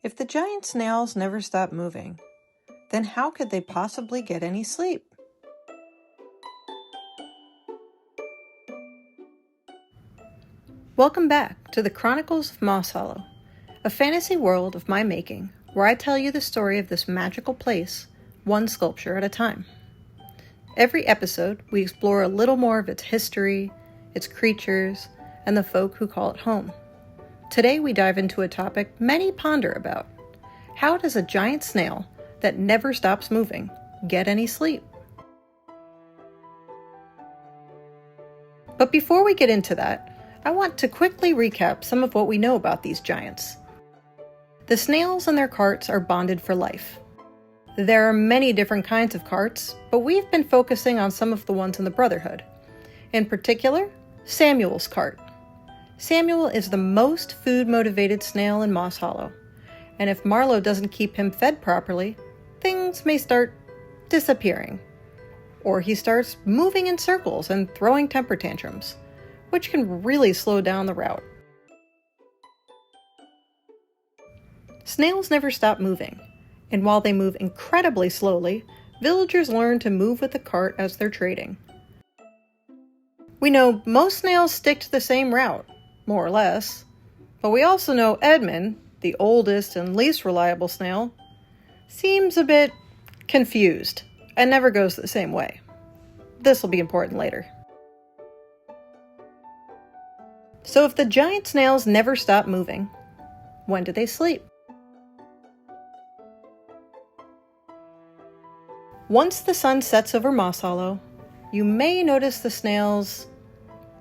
If the giant snails never stop moving, then how could they possibly get any sleep? Welcome back to the Chronicles of Mosshollow, a fantasy world of my making, where I tell you the story of this magical place, one sculpture at a time. Every episode, we explore a little more of its history, its creatures, and the folk who call it home. Today we dive into a topic many ponder about. How does a giant snail that never stops moving get any sleep? But before we get into that, I want to quickly recap some of what we know about these giants. The snails and their carts are bonded for life. There are many different kinds of carts, but we've been focusing on some of the ones in the Brotherhood. In particular, Samuel's cart. Samuel is the most food-motivated snail in Mosshollow, and if Marlowe doesn't keep him fed properly, things may start disappearing. Or he starts moving in circles and throwing temper tantrums, which can really slow down the route. Snails never stop moving, and while they move incredibly slowly, villagers learn to move with the cart as they're trading. We know most snails stick to the same route, more or less, but we also know Edmund, the oldest and least reliable snail, seems a bit confused and never goes the same way. This will be important later. So if the giant snails never stop moving, when do they sleep? Once the sun sets over Mosshollow, you may notice the snails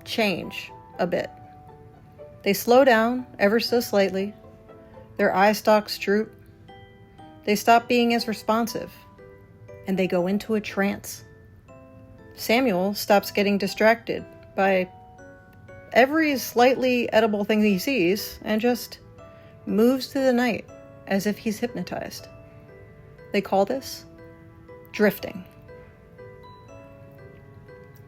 change a bit. They slow down ever so slightly, their eye stalks droop, they stop being as responsive, and they go into a trance. Samuel stops getting distracted by every slightly edible thing he sees and just moves through the night as if he's hypnotized. They call this drifting.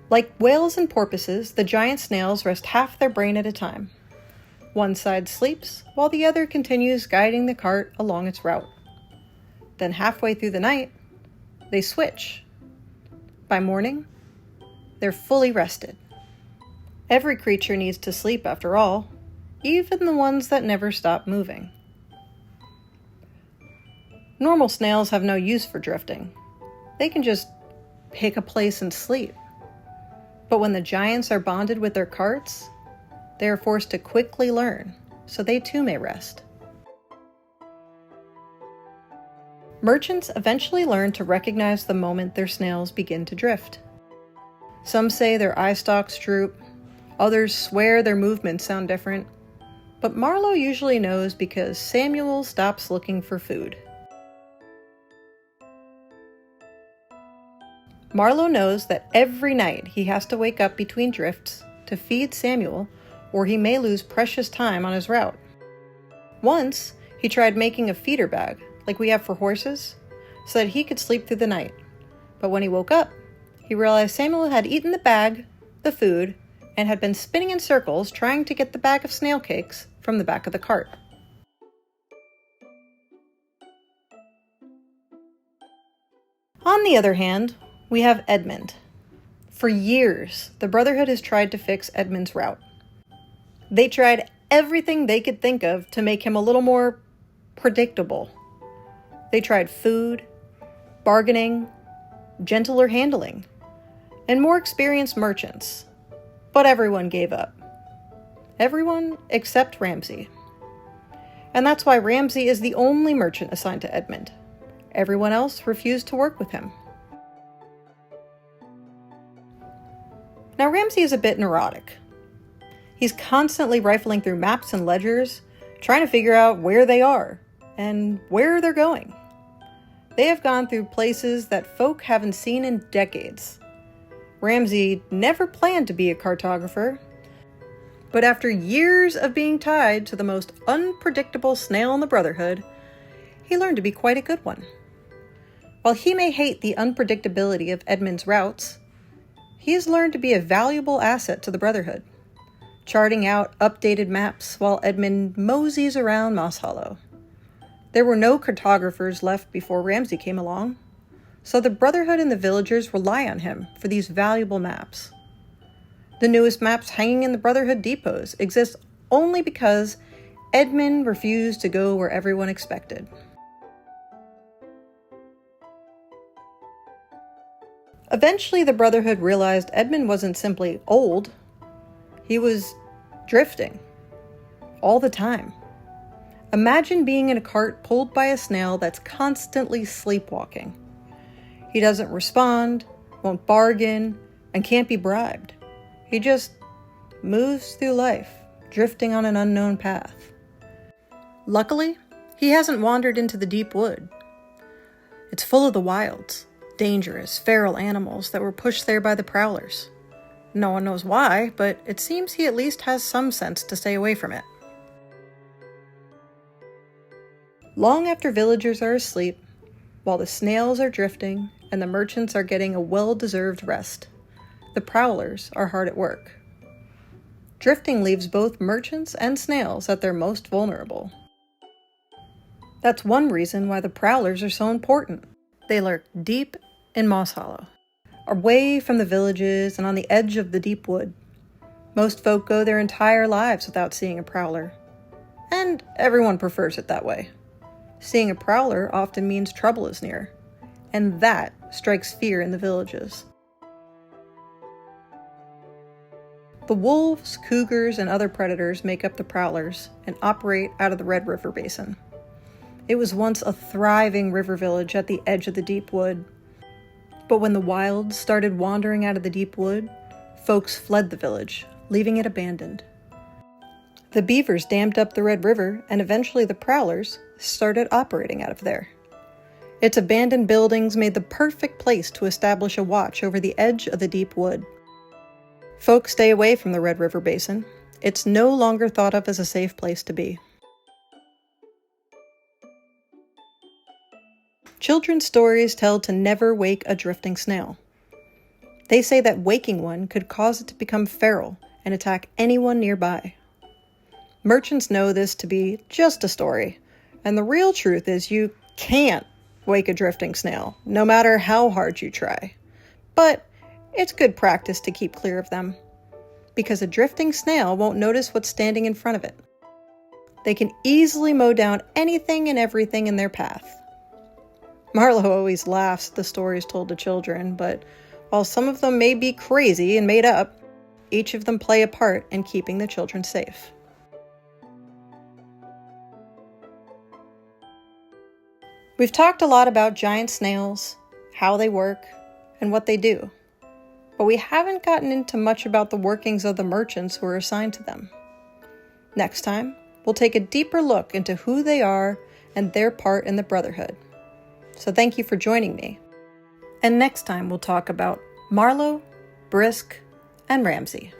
Like whales and porpoises, the giant snails rest half their brain at a time. One side sleeps, while the other continues guiding the cart along its route. Then halfway through the night, they switch. By morning, they're fully rested. Every creature needs to sleep after all, even the ones that never stop moving. Normal snails have no use for drifting. They can just pick a place and sleep. But when the giants are bonded with their carts, they are forced to quickly learn, so they too may rest. Merchants eventually learn to recognize the moment their snails begin to drift. Some say their eye stalks droop, others swear their movements sound different, but Marlowe usually knows because Samuel stops looking for food. Marlowe knows that every night he has to wake up between drifts to feed Samuel, or he may lose precious time on his route. Once, he tried making a feeder bag, like we have for horses, so that he could sleep through the night. But when he woke up, he realized Samuel had eaten the bag, the food, and had been spinning in circles trying to get the bag of snail cakes from the back of the cart. On the other hand, we have Edmund. For years, the Brotherhood has tried to fix Edmund's route. They tried everything they could think of to make him a little more predictable. They tried food, bargaining, gentler handling, and more experienced merchants. But everyone gave up. Everyone except Ramsay. And that's why Ramsay is the only merchant assigned to Edmund. Everyone else refused to work with him. Now Ramsay is a bit neurotic. He's constantly rifling through maps and ledgers, trying to figure out where they are and where they're going. They have gone through places that folk haven't seen in decades. Ramsay never planned to be a cartographer, but after years of being tied to the most unpredictable snail in the Brotherhood, he learned to be quite a good one. While he may hate the unpredictability of Edmund's routes, he has learned to be a valuable asset to the Brotherhood, charting out updated maps while Edmund moseys around Mosshollow. There were no cartographers left before Ramsay came along, so the Brotherhood and the villagers rely on him for these valuable maps. The newest maps hanging in the Brotherhood depots exist only because Edmund refused to go where everyone expected. Eventually, the Brotherhood realized Edmund wasn't simply old, he was drifting. All the time. Imagine being in a cart pulled by a snail that's constantly sleepwalking. He doesn't respond, won't bargain, and can't be bribed. He just moves through life, drifting on an unknown path. Luckily, he hasn't wandered into the deep wood. It's full of the wilds, dangerous, feral animals that were pushed there by the Prowlers. No one knows why, but it seems he at least has some sense to stay away from it. Long after villagers are asleep, while the snails are drifting and the merchants are getting a well-deserved rest, the Prowlers are hard at work. Drifting leaves both merchants and snails at their most vulnerable. That's one reason why the Prowlers are so important. They lurk deep in Mosshollow, away from the villages and on the edge of the deep wood. Most folk go their entire lives without seeing a Prowler, and everyone prefers it that way. Seeing a Prowler often means trouble is near, and that strikes fear in the villages. The wolves, cougars, and other predators make up the Prowlers and operate out of the Red River Basin. It was once a thriving river village at the edge of the deep wood. But when the wilds started wandering out of the deep wood, folks fled the village, leaving it abandoned. The beavers dammed up the Red River, and eventually the Prowlers started operating out of there. Its abandoned buildings made the perfect place to establish a watch over the edge of the deep wood. Folks stay away from the Red River Basin. It's no longer thought of as a safe place to be. Children's stories tell to never wake a drifting snail. They say that waking one could cause it to become feral and attack anyone nearby. Merchants know this to be just a story, and the real truth is you can't wake a drifting snail, no matter how hard you try. But it's good practice to keep clear of them, because a drifting snail won't notice what's standing in front of it. They can easily mow down anything and everything in their path. Marlowe always laughs at the stories told to children, but while some of them may be crazy and made up, each of them play a part in keeping the children safe. We've talked a lot about giant snails, how they work, and what they do, but we haven't gotten into much about the workings of the merchants who are assigned to them. Next time, we'll take a deeper look into who they are and their part in the Brotherhood. So thank you for joining me. And next time we'll talk about Marlowe, Brisk, and Ramsay.